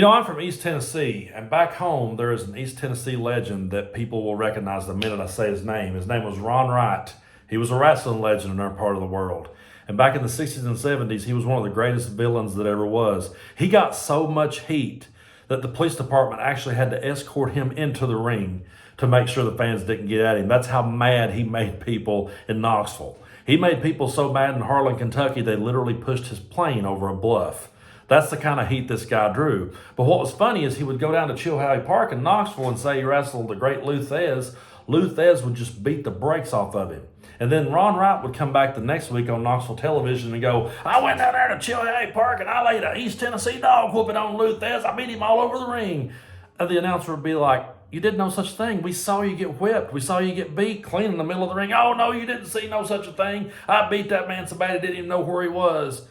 I'm from East Tennessee, and back home there is an East Tennessee legend that people will recognize the minute I say his name. His name was Ron Wright. He was a wrestling legend in our part of the world. And back in the 60s and 70s, he was one of the greatest villains that ever was. He got so much heat that the police department actually had to escort him into the ring to make sure the fans didn't get at him. That's how mad he made people in Knoxville. He made people so mad in Harlan, Kentucky, they literally pushed his plane over a bluff. That's the kind of heat this guy drew. But what was funny is he would go down to Chilhowie Park in Knoxville and say he wrestled the great Lou Thez. Lou Thez would just beat the brakes off of him. And then Ron Wright would come back the next week on Knoxville television and go, I went down there to Chilhowie Park and I laid an East Tennessee dog whooping on Lou Thez. I beat him all over the ring. And the announcer would be like, you did no such thing. We saw you get whipped. We saw you get beat clean in the middle of the ring. Oh, no, you didn't see no such a thing. I beat that man so bad he didn't even know where he was.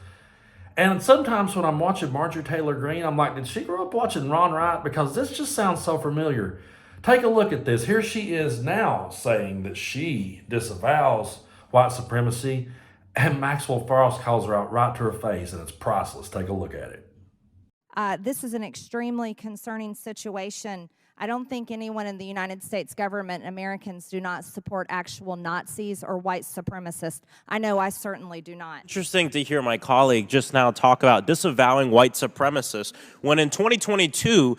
And sometimes when I'm watching Marjorie Taylor Greene, I'm like, did she grow up watching Ron Wright? Because this just sounds so familiar. Take a look at this. Here she is now saying that she disavows white supremacy, and Maxwell Frost calls her out right to her face, and it's priceless. Take a look at it. This is an extremely concerning situation. I don't think anyone in the United States government, Americans, do not support actual Nazis or white supremacists. I know I certainly do not. Interesting to hear my colleague just now talk about disavowing white supremacists when in 2022,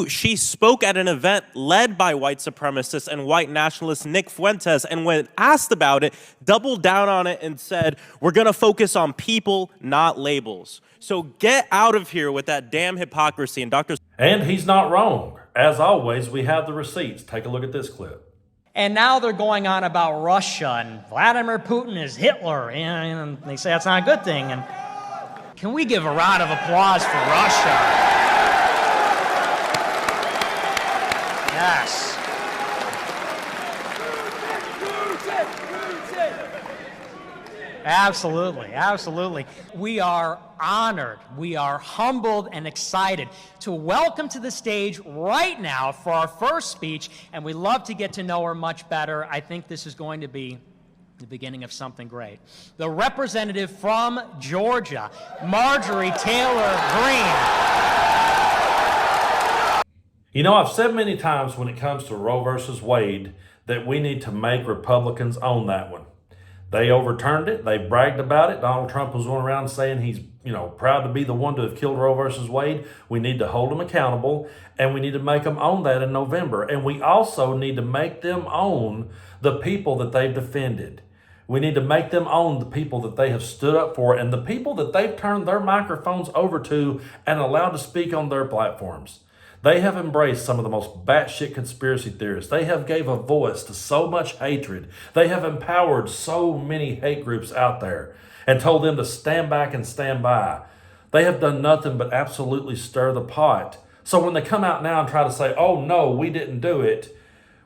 she spoke at an event led by white supremacist and white nationalist Nick Fuentes, and when asked about it, doubled down on it and said, we're going to focus on people, not labels. So get out of here with that damn hypocrisy. And Dr. And he's not wrong. As always, we have the receipts. Take a look at this clip. And now they're going on about Russia and Vladimir Putin is Hitler, and they say that's not a good thing. And can we give a round of applause for Russia? Yes. Absolutely, absolutely. We are honored, we are humbled and excited to welcome to the stage right now for our first speech, and we love to get to know her much better. I think this is going to be the beginning of something great. The representative from Georgia, Marjorie Taylor Greene. I've said many times when it comes to Roe versus Wade that we need to make Republicans own that one. They overturned it. They bragged about it. Donald Trump was going around saying he's, proud to be the one to have killed Roe versus Wade. We need to hold them accountable, and we need to make them own that in November. And we also need to make them own the people that they've defended. We need to make them own the people that they have stood up for and the people that they've turned their microphones over to and allowed to speak on their platforms. They have embraced some of the most batshit conspiracy theorists. They have gave a voice to so much hatred. They have empowered so many hate groups out there and told them to stand back and stand by. They have done nothing but absolutely stir the pot. So when they come out now and try to say, oh no, we didn't do it,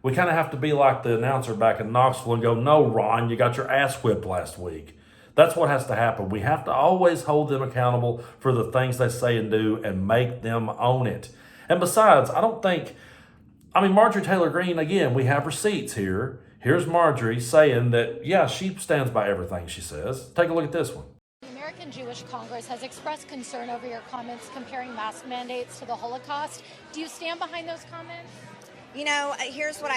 we kind of have to be like the announcer back in Knoxville and go, no, Ron, you got your ass whipped last week. That's what has to happen. We have to always hold them accountable for the things they say and do and make them own it. And besides, Marjorie Taylor Greene, again, we have receipts here. Here's Marjorie saying that, yeah, she stands by everything she says. Take a look at this one. The American Jewish Congress has expressed concern over your comments comparing mask mandates to the Holocaust. Do you stand behind those comments? Here's what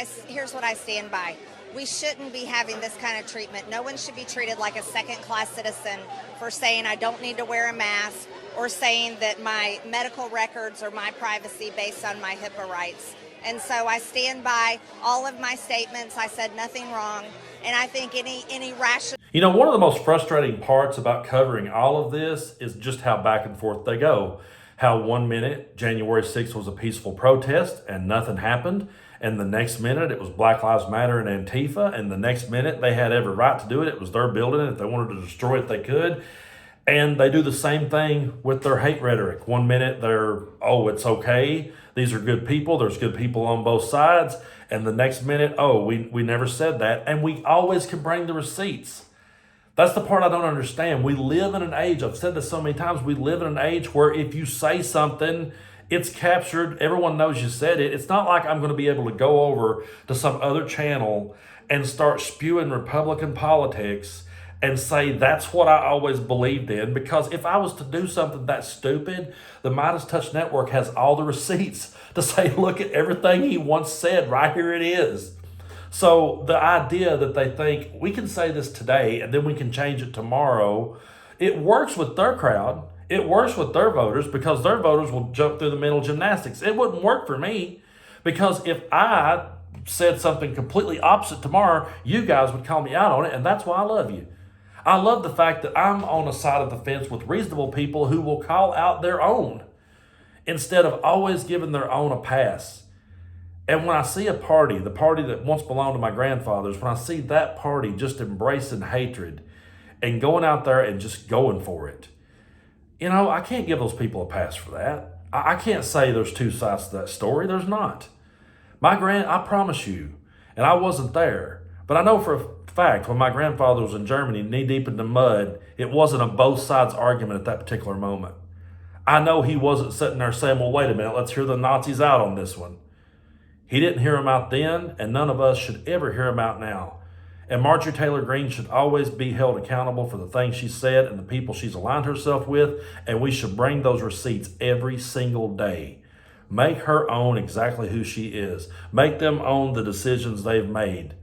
I stand by. We shouldn't be having this kind of treatment. No one should be treated like a second-class citizen for saying I don't need to wear a mask or saying that my medical records are my privacy based on my HIPAA rights. And so I stand by all of my statements. I said nothing wrong. And I think any rational... One of the most frustrating parts about covering all of this is just how back and forth they go. How 1 minute, January 6th was a peaceful protest and nothing happened. And the next minute it was Black Lives Matter and Antifa. And the next minute they had every right to do it. It was their building. If they wanted to destroy it, they could. And they do the same thing with their hate rhetoric. 1 minute they're, oh, it's okay. These are good people. There's good people on both sides. And the next minute, oh, we never said that. And we always can bring the receipts. That's the part I don't understand. We live in an age, I've said this so many times, we live in an age where if you say something, it's captured. Everyone knows you said it. It's not like I'm going to be able to go over to some other channel and start spewing Republican politics and say that's what I always believed in, because if I was to do something that stupid, the Midas Touch Network has all the receipts to say, look at everything he once said, right here it is. So the idea that they think we can say this today and then we can change it tomorrow, it works with their crowd. It works with their voters because their voters will jump through the mental gymnastics. It wouldn't work for me, because if I said something completely opposite tomorrow, you guys would call me out on it, and that's why I love you. I love the fact that I'm on a side of the fence with reasonable people who will call out their own instead of always giving their own a pass. And when I see a party, the party that once belonged to my grandfathers, when I see that party just embracing hatred and going out there and just going for it, I can't give those people a pass for that. I can't say there's two sides to that story. There's not. I promise you, and I wasn't there, but I know for a fact when my grandfather was in Germany knee deep in the mud, it wasn't a both sides argument at that particular moment. I know he wasn't sitting there saying, well, wait a minute, let's hear the Nazis out on this one. He didn't hear them out then, and none of us should ever hear them out now. And Marjorie Taylor Greene should always be held accountable for the things she said and the people she's aligned herself with, and we should bring those receipts every single day. Make her own exactly who she is. Make them own the decisions they've made.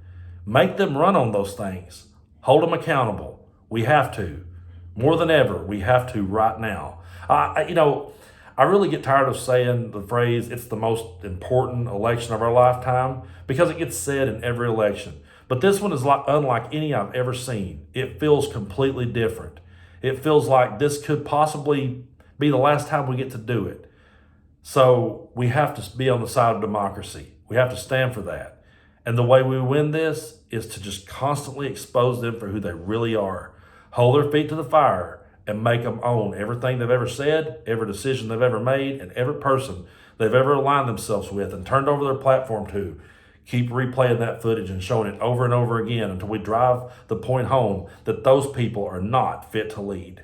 Make them run on those things. Hold them accountable. We have to. More than ever, we have to right now. I really get tired of saying the phrase, it's the most important election of our lifetime, because it gets said in every election. But this one is unlike any I've ever seen. It feels completely different. It feels like this could possibly be the last time we get to do it. So we have to be on the side of democracy. We have to stand for that. And the way we win this is to just constantly expose them for who they really are. Hold their feet to the fire and make them own everything they've ever said, every decision they've ever made, and every person they've ever aligned themselves with and turned over their platform to. Keep replaying that footage and showing it over and over again until we drive the point home that those people are not fit to lead.